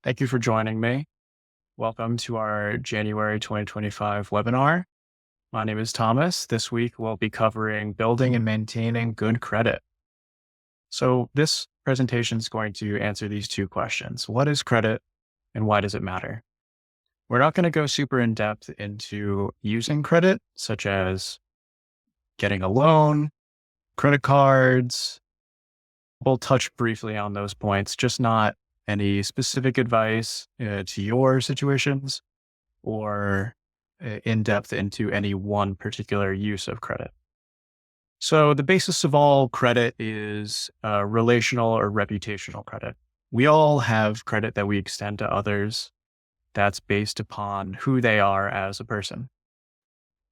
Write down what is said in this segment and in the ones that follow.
Thank you for joining me. Welcome to our January 2025 webinar. My name is Thomas. This week we'll be covering building and maintaining good credit. So this presentation is going to answer these two questions. What is credit and why does it matter? We're not going to go super in depth into using credit, such as getting a loan, credit cards. We'll touch briefly on those points, just not any specific advice to your situations or in depth into any one particular use of credit. So, the basis of all credit is relational or reputational credit. We all have credit that we extend to others that's based upon who they are as a person.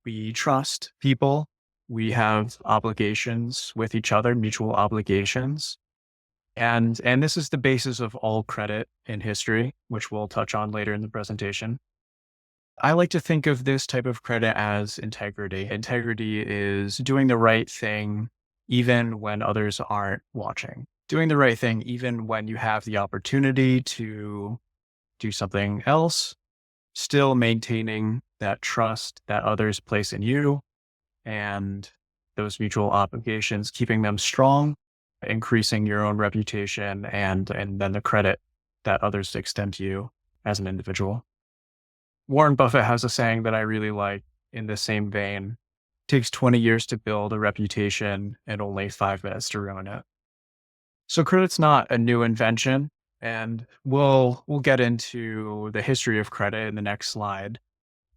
We trust people, we have obligations with each other, mutual obligations. And this is the basis of all credit in history, which we'll touch on later in the presentation. I like to think of this type of credit as integrity. Integrity is doing the right thing even when others aren't watching. Doing the right thing even when you have the opportunity to do something else, still maintaining that trust that others place in you and those mutual obligations, keeping them strong, increasing your own reputation and then the credit that others extend to you as an individual. Warren Buffett has a saying that I really like in the same vein. It takes 20 years to build a reputation and only 5 minutes to ruin it. So credit's not a new invention, and we'll get into the history of credit in the next slide.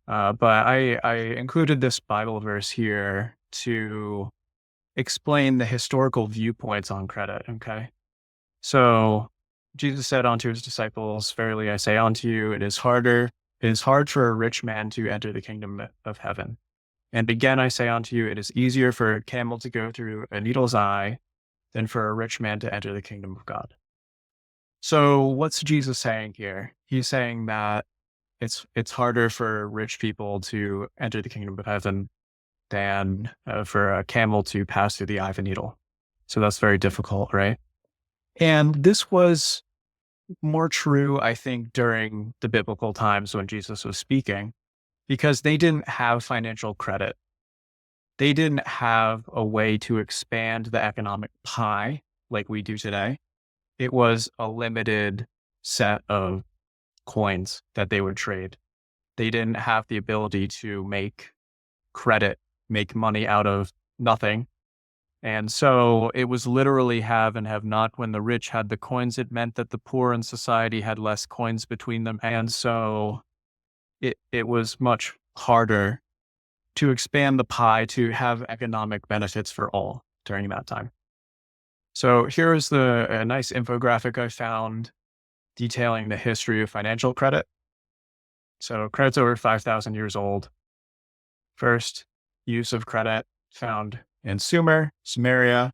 But I included this Bible verse here to explain the historical viewpoints on credit. Okay. So Jesus said unto his disciples, "Verily I say unto you, it is hard for a rich man to enter the kingdom of heaven. And again, I say unto you, it is easier for a camel to go through a needle's eye than for a rich man to enter the kingdom of God." So what's Jesus saying here? He's saying that it's harder for rich people to enter the kingdom of heaven than for a camel to pass through the eye of a needle. So that's very difficult, right? And this was more true, I think, during the biblical times when Jesus was speaking, because they didn't have financial credit. They didn't have a way to expand the economic pie like we do today. It was a limited set of coins that they would trade. They didn't have the ability to make credit, make money out of nothing. And so it was literally have and have not. When the rich had the coins, it meant that the poor in society had less coins between them. And so it was much harder to expand the pie to have economic benefits for all during that time. So here is a nice infographic I found detailing the history of financial credit. So credit's over 5,000 years old. First use of credit found in Sumeria.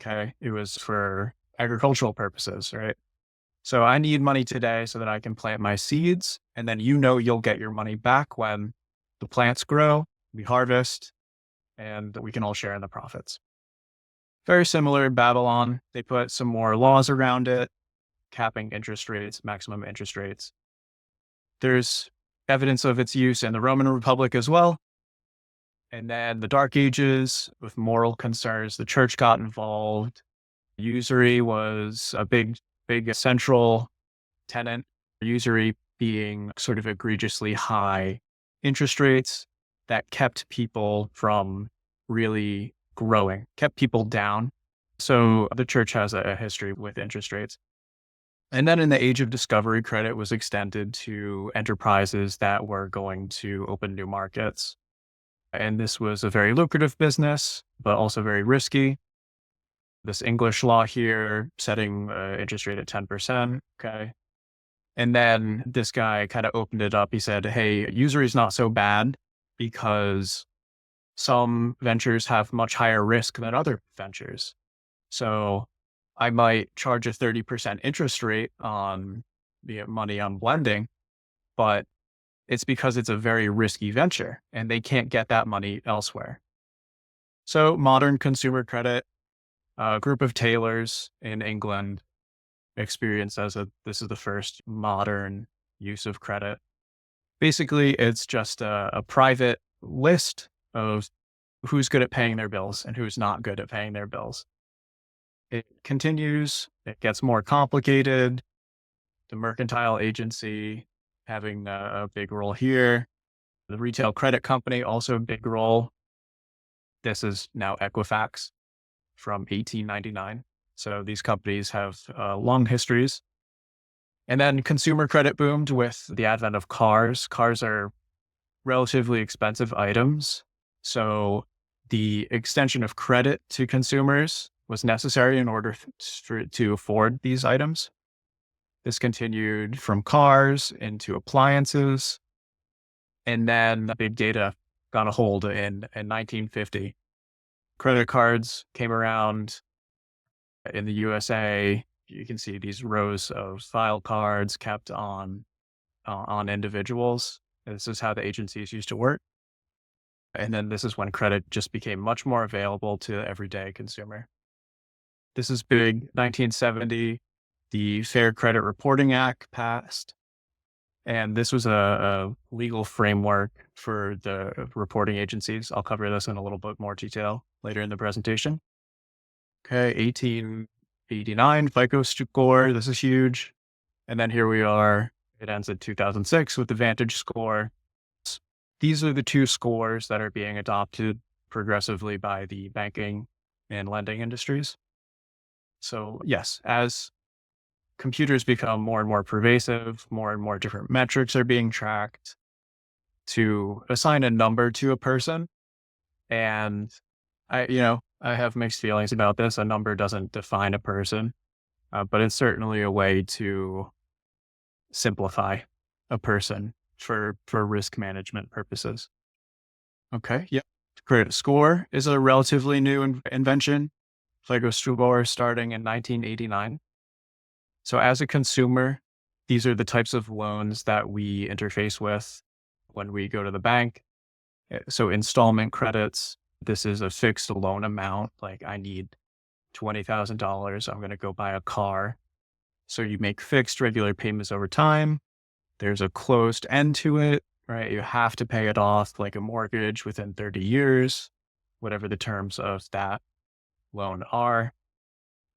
Okay. It was for agricultural purposes, right? So I need money today so that I can plant my seeds. And then you'll get your money back when the plants grow, we harvest, and we can all share in the profits. Very similar in Babylon. They put some more laws around it, capping interest rates, maximum interest rates. There's evidence of its use in the Roman Republic as well. And then the Dark Ages with moral concerns, the church got involved. Usury was a big central tenet. Usury being sort of egregiously high interest rates that kept people from really growing, kept people down. So the church has a history with interest rates. And then in the age of discovery, credit was extended to enterprises that were going to open new markets. And this was a very lucrative business, but also very risky. This English law here setting interest rate at 10%. Okay. And then this guy kind of opened it up. He said, hey, usury is not so bad because some ventures have much higher risk than other ventures. So I might charge a 30% interest rate on the money I'm lending, but it's because it's a very risky venture and they can't get that money elsewhere. So modern consumer credit, a group of tailors in England experienced as this is the first modern use of credit. Basically, it's just a private list of who's good at paying their bills and who's not good at paying their bills. It continues, it gets more complicated. The mercantile agency having a big role here. The retail credit company, also a big role. This is now Equifax from 1899. So these companies have long histories. And then consumer credit boomed with the advent of cars. Cars are relatively expensive items. So the extension of credit to consumers was necessary in order to afford these items. This continued from cars into appliances. And then big data got a hold in 1950. Credit cards came around in the USA. You can see these rows of file cards kept on individuals. This is how the agencies used to work. And then this is when credit just became much more available to the everyday consumer. This is big. 1970, the Fair Credit Reporting Act passed. And this was a legal framework for the reporting agencies. I'll cover this in a little bit more detail later in the presentation. Okay, 1889 FICO score. This is huge. And then here we are. It ends in 2006 with the Vantage score. These are the two scores that are being adopted progressively by the banking and lending industries. So yes, as computers become more and more pervasive, more and more different metrics are being tracked to assign a number to a person. And I have mixed feelings about this. A number doesn't define a person, but it's certainly a way to simplify a person for risk management purposes. Okay. Yep. Credit score is a relatively new invention. FICO score starting in 1989. So as a consumer, these are the types of loans that we interface with when we go to the bank. So installment credits, this is a fixed loan amount. Like I need $20,000. I'm going to go buy a car. So you make fixed regular payments over time. There's a closed end to it, right? You have to pay it off like a mortgage within 30 years, whatever the terms of that loan are.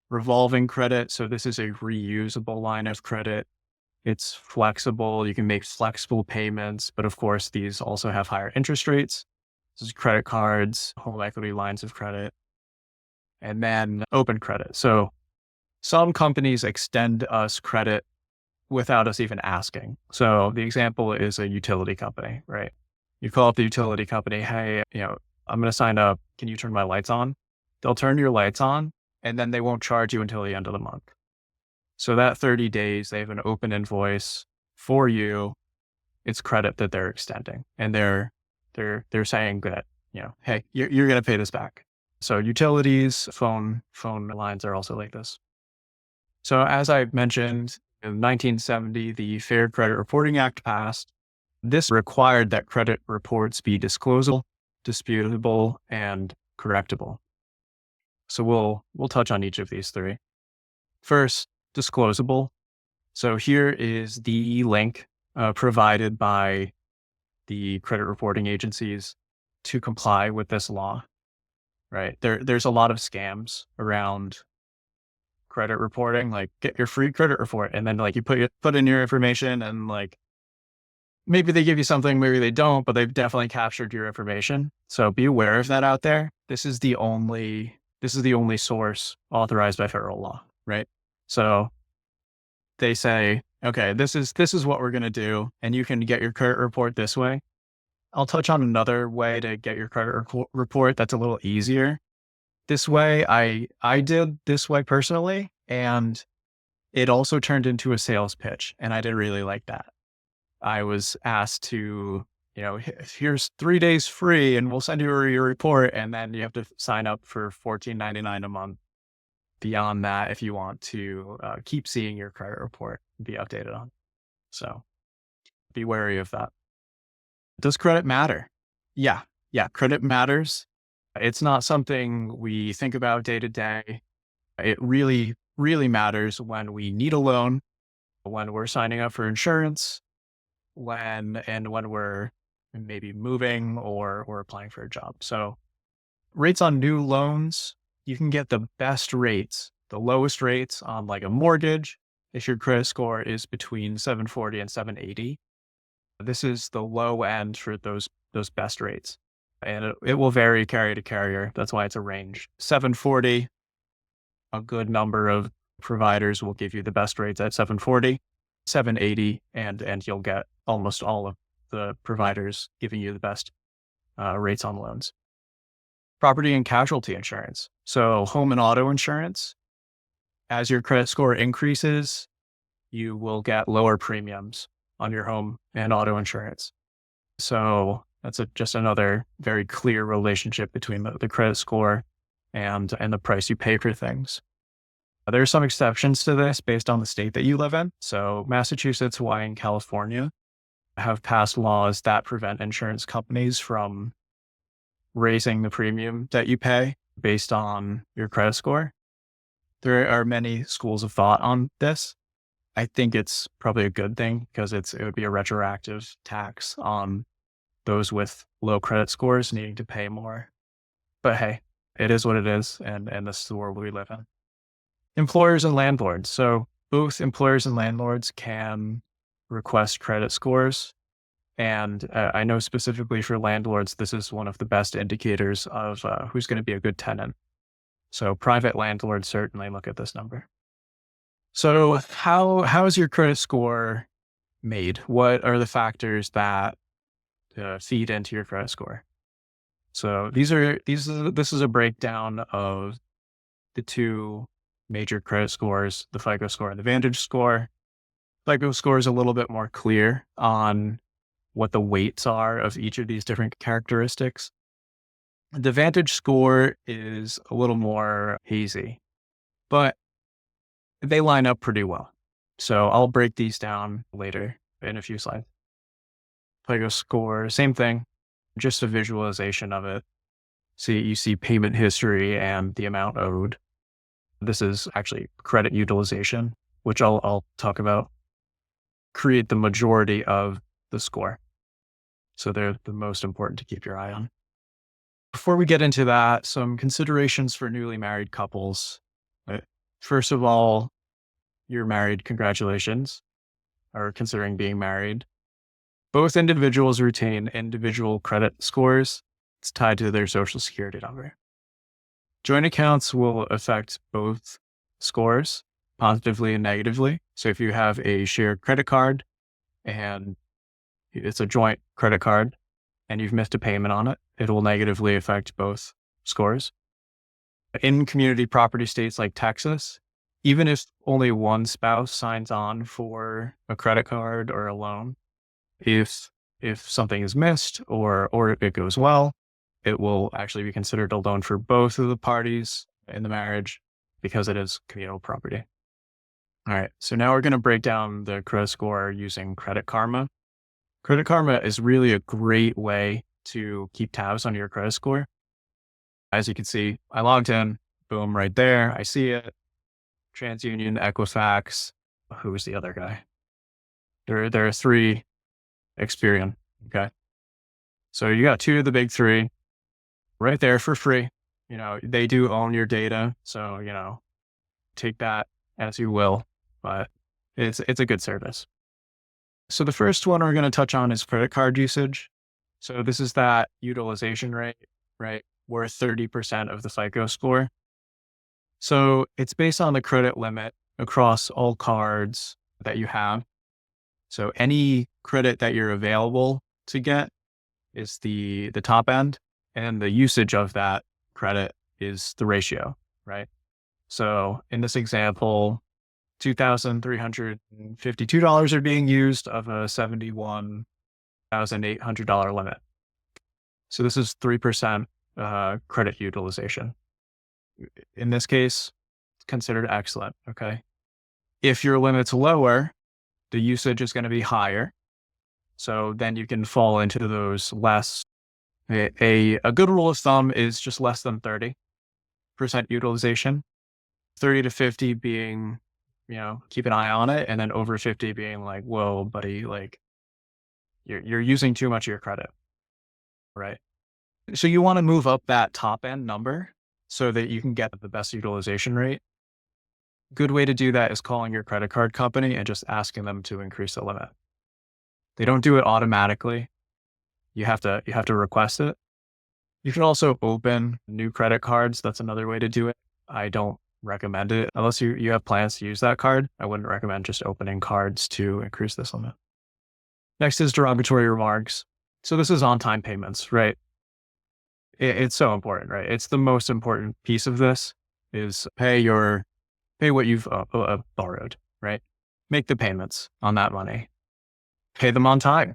Revolving credit. So this is a reusable line of credit. It's flexible. You can make flexible payments, but of course, these also have higher interest rates. This is credit cards, home equity lines of credit, and then open credit. So some companies extend us credit without us even asking. So the example is a utility company, right? You call up the utility company, hey, I'm going to sign up. Can you turn my lights on? They'll turn your lights on, and then they won't charge you until the end of the month. So that 30 days, they have an open invoice for you. It's credit that they're extending, and they're saying that, hey, you're going to pay this back. So utilities, phone lines are also like this. So as I mentioned, in 1970, the Fair Credit Reporting Act passed. This required that credit reports be disclosable, disputable, and correctable. So we'll touch on each of these three. First, disclosable. So here is the link provided by the credit reporting agencies to comply with this law, right? There's a lot of scams around credit reporting, like get your free credit report. And then like you put in your information and like, maybe they give you something, maybe they don't, but they've definitely captured your information. So be aware of that out there. This is the only source authorized by federal law, right? So they say, okay, this is what we're going to do. And you can get your credit report this way. I'll touch on another way to get your credit report that's a little easier. This way, I did this way personally, and it also turned into a sales pitch, and I didn't really like that. I was asked to, here's 3 days free, and we'll send you your report, and then you have to sign up for $14.99 a month. Beyond that, if you want to keep seeing your credit report be updated on. So be wary of that. Does credit matter? Yeah, credit matters. It's not something we think about day to day. It really really matters when we need a loan, when we're signing up for insurance, when we're maybe moving or applying for a job. So rates on new loans, you can get the best rates, the lowest rates on like a mortgage if your credit score is between 740 and 780. This is the low end for those best rates. And it will vary carrier to carrier. That's why it's a range. 740, a good number of providers will give you the best rates at 740, 780, and you'll get almost all of the providers giving you the best rates on loans. Property and casualty insurance. So home and auto insurance, as your credit score increases, you will get lower premiums on your home and auto insurance. So that's just another very clear relationship between the credit score and the price you pay for things. There are some exceptions to this based on the state that you live in. So Massachusetts, Hawaii, and California have passed laws that prevent insurance companies from raising the premium that you pay based on your credit score. There are many schools of thought on this. I think it's probably a good thing because it would be a retroactive tax on those with low credit scores needing to pay more. But hey, it is what it is, and this is the world we live in. Employers and landlords. So both employers and landlords can request credit scores. And I know specifically for landlords, this is one of the best indicators of who's going to be a good tenant. So private landlords certainly look at this number. So how is your credit score made? What are the factors that feed into your credit score? So this is a breakdown of the two major credit scores, the FICO score and the Vantage score. FICO score is a little bit more clear on what the weights are of each of these different characteristics. The Vantage score is a little more hazy, but they line up pretty well. So I'll break these down later in a few slides. FICO score, same thing, just a visualization of it. You see payment history and the amount owed. This is actually credit utilization, which I'll talk about, create the majority of the score. So they're the most important to keep your eye on. Before we get into that, some considerations for newly married couples. First of all, you're married, congratulations, or considering being married. Both individuals retain individual credit scores. It's tied to their social security number. Joint accounts will affect both scores positively and negatively. So if you have a shared credit card and it's a joint credit card and you've missed a payment on it, it will negatively affect both scores. In community property states like Texas, even if only one spouse signs on for a credit card or a loan, if something is missed or if it goes well, it will actually be considered a loan for both of the parties in the marriage because it is communal property. All right, so now we're going to break down the credit score using Credit Karma. Credit Karma is really a great way to keep tabs on your credit score. As you can see, I logged in, boom, right there. I see it. TransUnion, Equifax. Who was the other guy? There are three. Experian. Okay. So you got two of the big three right there for free. They do own your data. So, take that as you will, but it's a good service. So the first one we're going to touch on is credit card usage. So this is that utilization rate, right? Worth 30% of the FICO score. So it's based on the credit limit across all cards that you have. So any credit that you're available to get is the top end, and the usage of that credit is the ratio, right? So in this example, $2,352 are being used of a $71,800 limit. So this is 3% credit utilization. In this case, it's considered excellent, okay? If your limit's lower, the usage is going to be higher. So then you can fall into those less. A good rule of thumb is just less than 30% utilization. 30 to 50 being, keep an eye on it. And then over 50 being like, whoa, buddy, like you're using too much of your credit, right? So you want to move up that top end number so that you can get the best utilization rate. Good way to do that is calling your credit card company and just asking them to increase the limit. They don't do it automatically. You have to request it. You can also open new credit cards. That's another way to do it. I don't recommend it unless you have plans to use that card. I wouldn't recommend just opening cards to increase this limit. Next is derogatory remarks. So this is on-time payments, right? It's so important, right? It's the most important piece of this is pay what you've borrowed, right? Make the payments on that money. Pay them on time,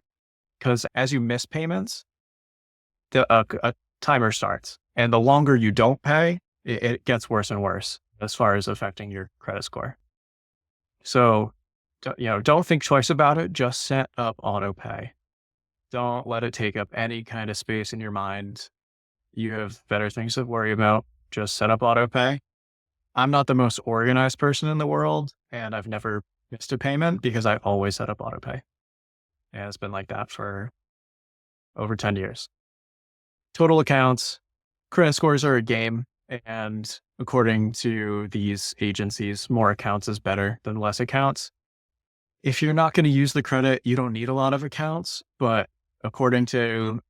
because as you miss payments, a timer starts, and the longer you don't pay, it gets worse and worse as far as affecting your credit score. So, don't think twice about it. Just set up auto pay. Don't let it take up any kind of space in your mind. You have better things to worry about. Just set up auto pay. I'm not the most organized person in the world, and I've never missed a payment because I always set up auto pay. And it's been like that for over 10 years. Total accounts, credit scores are a game. And according to these agencies, more accounts is better than less accounts. If you're not going to use the credit, you don't need a lot of accounts. But according to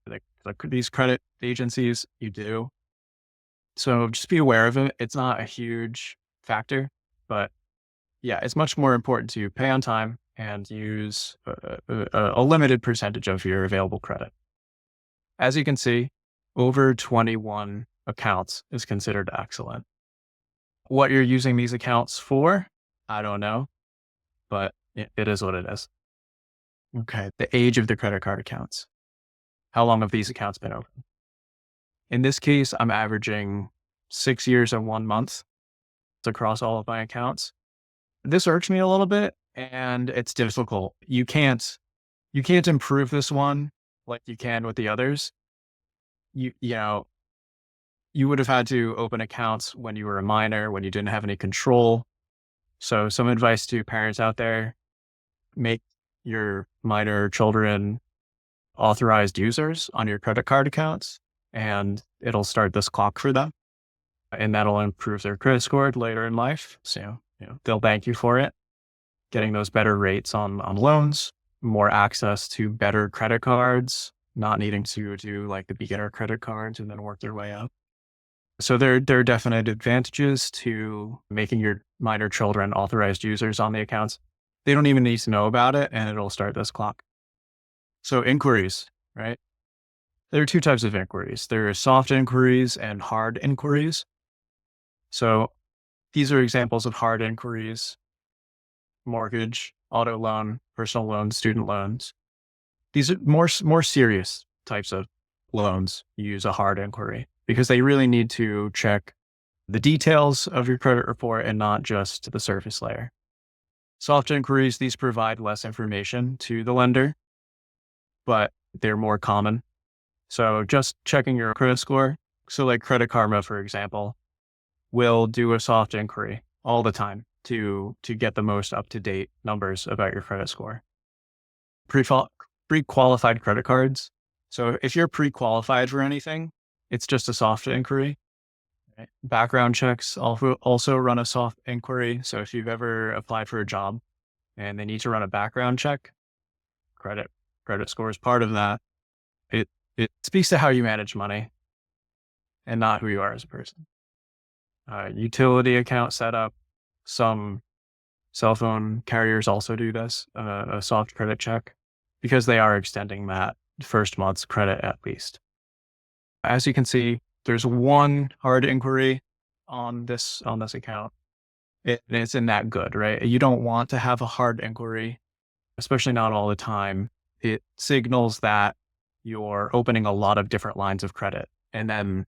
these credit agencies, you do. So just be aware of it. It's not a huge factor, but yeah, it's much more important to pay on time and use a limited percentage of your available credit. As you can see, over 21 accounts is considered excellent. What you're using these accounts for, I don't know, but it is what it is. Okay, the age of the credit card accounts. How long have these accounts been open? In this case, I'm averaging 6 years and 1 month across all of my accounts. This irks me a little bit, and it's difficult. You can't improve this one like you can with the others. You would have had to open accounts when you were a minor, when you didn't have any control. So some advice to parents out there: make your minor children authorized users on your credit card accounts, and it'll start this clock for them, and that'll improve their credit score later in life. So, they'll thank you for it. Getting those better rates on loans, more access to better credit cards, not needing to do like the beginner credit cards and then work their way up. So there are definite advantages to making your minor children authorized users on the accounts. They don't even need to know about it, and it'll start this clock. So inquiries, right? There are two types of inquiries. There are soft inquiries and hard inquiries. So these are examples of hard inquiries: mortgage, auto loan, personal loans, student loans. These are more serious types of loans. You use a hard inquiry because they really need to check the details of your credit report and not just the surface layer. Soft inquiries, these provide less information to the lender, but they're more common. So just checking your credit score. So like Credit Karma, for example, will do a soft inquiry all the time to get the most up-to-date numbers about your credit score. Pre-qualified credit cards. So if you're pre-qualified for anything, it's just a soft inquiry. Right? Background checks also run a soft inquiry. So if you've ever applied for a job and they need to run a background check, credit score is part of that. It speaks to how you manage money and not who you are as a person. Utility account setup. Some cell phone carriers also do this, a soft credit check, because they are extending that first month's credit at least. As you can see, there's one hard inquiry on this account. It's in that good, right? You don't want to have a hard inquiry, especially not all the time. It signals that you're opening a lot of different lines of credit. And then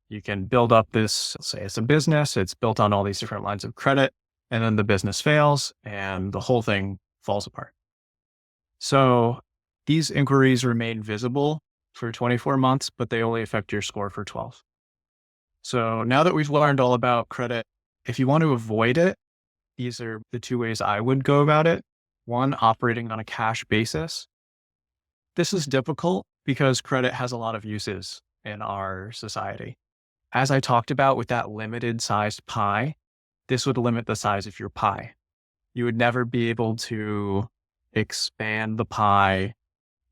you can build up this, say it's a business, it's built on all these different lines of credit, and then the business fails and the whole thing falls apart. So these inquiries remain visible for 24 months, but they only affect your score for 12. So now that we've learned all about credit If you want to avoid it, these are the two ways I would go about it. One, operating on a cash basis. This is difficult because credit has a lot of uses in our society. As I talked about with that limited sized pie, this would limit the size of your pie. You would never be able to expand the pie,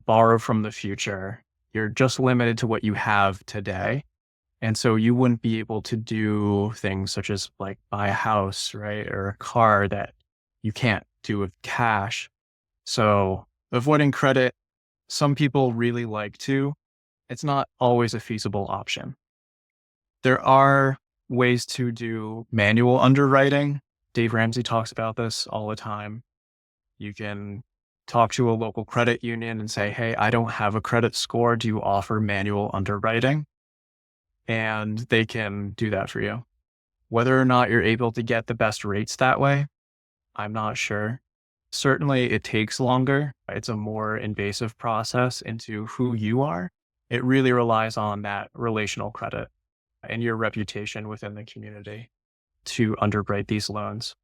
borrow from the future. You're just limited to what you have today. And so you wouldn't be able to do things such as like buy a house, right? Or a car that you can't do with cash. So avoiding credit, some people really like to. It's not always a feasible option. There are ways to do manual underwriting. Dave Ramsey talks about this all the time. You can talk to a local credit union and say, hey, I don't have a credit score. Do you offer manual underwriting? And they can do that for you. Whether or not you're able to get the best rates that way, I'm not sure. Certainly it takes longer. It's a more invasive process into who you are. It really relies on that relational credit and your reputation within the community to underwrite these loans.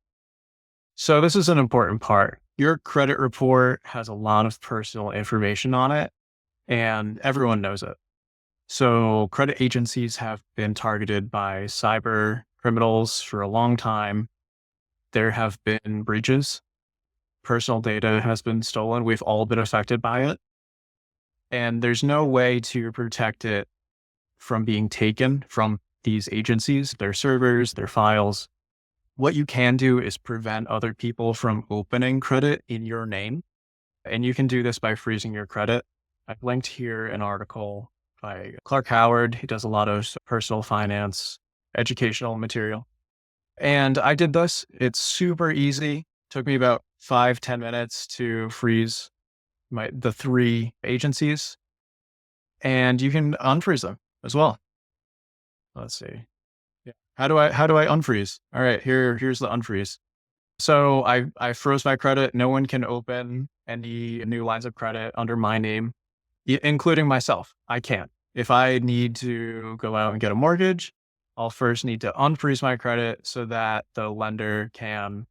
So this is an important part. Your credit report has a lot of personal information on it, and everyone knows it. So credit agencies have been targeted by cyber criminals for a long time. There have been breaches. Personal data has been stolen. We've all been affected by it. And there's no way to protect it from being taken from these agencies, their servers, their files. What you can do is prevent other people from opening credit in your name. And you can do this by freezing your credit. I've linked here an article by Clark Howard. He does a lot of personal finance, educational material. And I did this. It's super easy. Took me about 5-10 minutes to freeze the 3 agencies. And you can unfreeze them as well. Let's see. Yeah. How do I unfreeze? All right, here's the unfreeze. So I froze my credit. No one can open any new lines of credit under my name, including myself. I can't. If I need to go out and get a mortgage, I'll first need to unfreeze my credit so that the lender can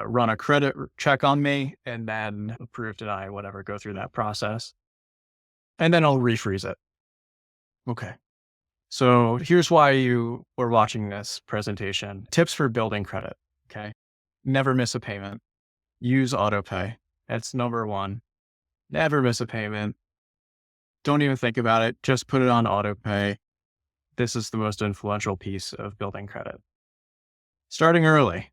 run a credit check on me and then approve, deny, whatever, go through that process. And then I'll refreeze it. Okay. So here's why you were watching this presentation. Tips for building credit. Okay. Never miss a payment. Use autopay. That's number 1. Never miss a payment. Don't even think about it. Just put it on autopay. This is the most influential piece of building credit. Starting early.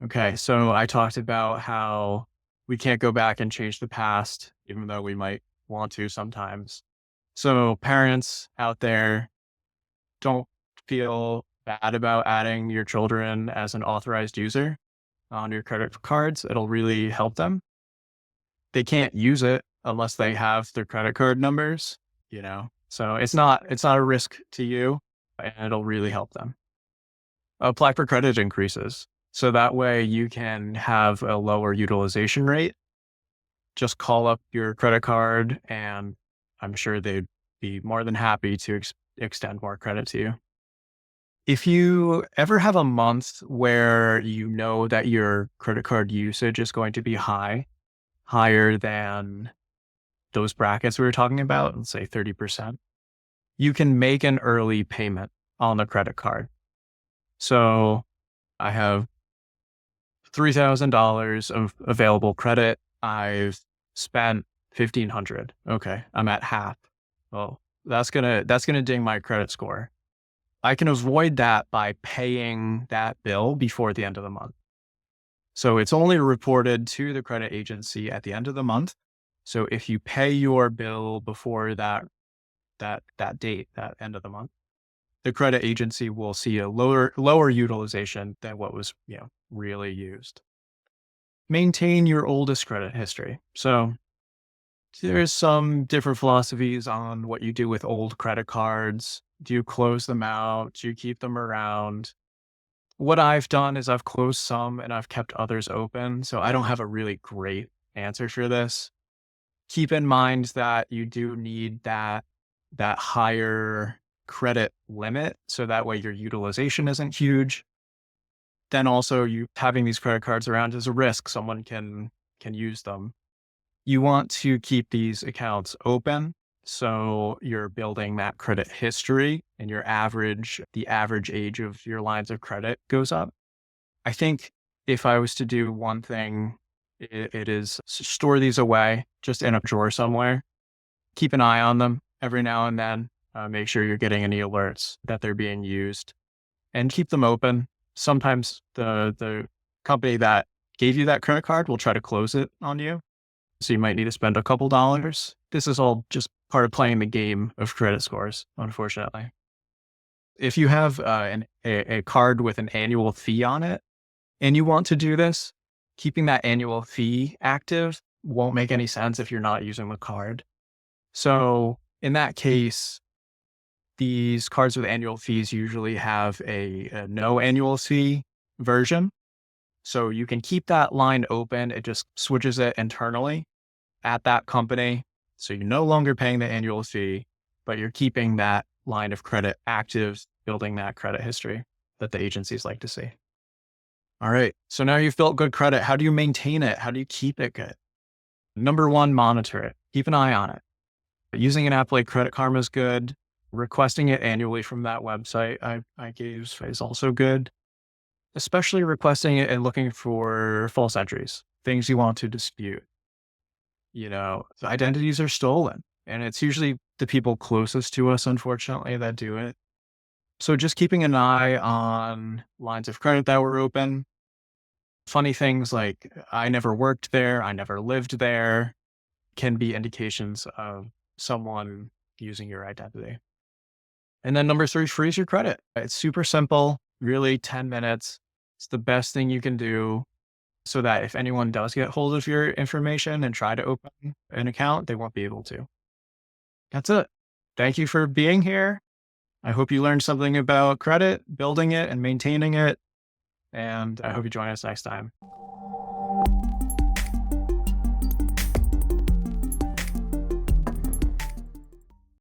Okay. So I talked about how we can't go back and change the past, even though we might want to sometimes. So parents out there, don't feel bad about adding your children as an authorized user on your credit cards. It'll really help them. They can't use it unless they have their credit card numbers, so it's not a risk to you, and it'll really help them. Apply for credit increases. So that way you can have a lower utilization rate. Just call up your credit card and I'm sure they'd be more than happy to extend more credit to you. If you ever have a month where you know that your credit card usage is going to be higher than those brackets we were talking about, let's say 30%, you can make an early payment on the credit card. So I have $3,000 of available credit. I've spent $1,500. Okay, I'm at half. Well, that's gonna ding my credit score. I can avoid that by paying that bill before the end of the month. So it's only reported to the credit agency at the end of the month. So if you pay your bill before that date, that end of the month, the credit agency will see a lower utilization than what was really used. Maintain your oldest credit history. So there's some different philosophies on what you do with old credit cards. Do you close them out? Do you keep them around? What I've done is I've closed some and I've kept others open. So I don't have a really great answer for this. Keep in mind that you do need that higher credit limit. So that way your utilization isn't huge. then also you having these credit cards around is a risk. Someone can use them. You want to keep these accounts open. So you're building that credit history and the average age of your lines of credit goes up. I think if I was to do one thing, it is store these away just in a drawer somewhere. Keep an eye on them every now and then. Make sure you're getting any alerts that they're being used and keep them open. Sometimes the company that gave you that credit card will try to close it on you. So you might need to spend a couple dollars. This is all just part of playing the game of credit scores, unfortunately. If you have a card with an annual fee on it and you want to do this, keeping that annual fee active won't make any sense if you're not using the card. So in that case, these cards with annual fees usually have a no annual fee version. So you can keep that line open. It just switches it internally at that company. So you're no longer paying the annual fee, but you're keeping that line of credit active, building that credit history that the agencies like to see. All right. So now you've built good credit. How do you maintain it? How do you keep it good? Number one, monitor it. Keep an eye on it. Using an app like Credit Karma is good. Requesting it annually from that website I gave is also good, especially requesting it and looking for false entries, things you want to dispute. The identities are stolen, and it's usually the people closest to us, unfortunately, that do it. So just keeping an eye on lines of credit that were open. Funny things like I never worked there, I never lived there can be indications of someone using your identity. And then number three, freeze your credit. It's super simple, really 10 minutes. It's the best thing you can do so that if anyone does get hold of your information and try to open an account, they won't be able to. That's it. Thank you for being here. I hope you learned something about credit, building it and maintaining it. And I hope you join us next time.